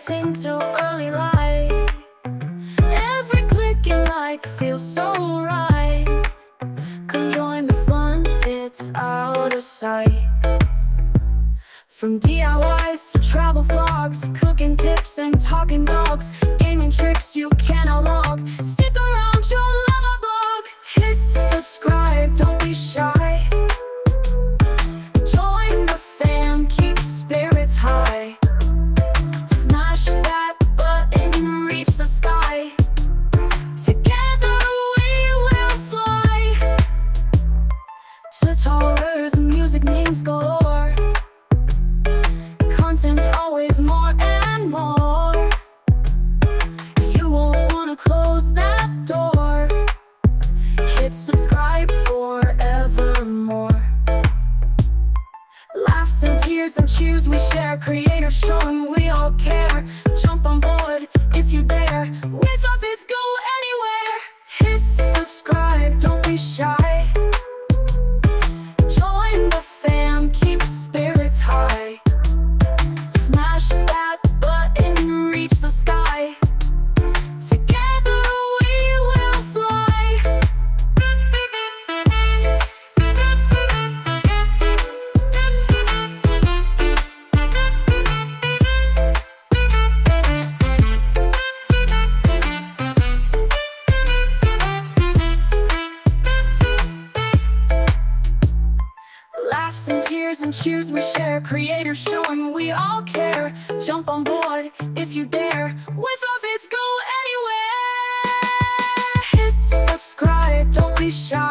it's into early light. Every click and like feels so right. Come join the fun, it's out of sight. From DIYs to travel vlogs, cooking tips and talking dogs, gaming tricks you cannot log. Stick around, you'll love our blog. Hit subscribe, don't be shy. Join the fam, keep spirits high. Smash that button, reach the sky. Together we will fly. Tutorials, music, memes galore. Content always more and more. You won't wanna close that door. Hit subscribe forevermore. Laughs and tears and cheers we share. Creators showing we all care. Jump on board if you dare. With our vids go anywhere. Hit subscribe, don't be shy. Join the fam, keep spirits high. Smash that button, reach the sky. Together we will fly. Laughs and tears and cheers we share. Creators showing we all care. Jump on board if you dare. With our vids go anywhere. Hit subscribe, don't be shy.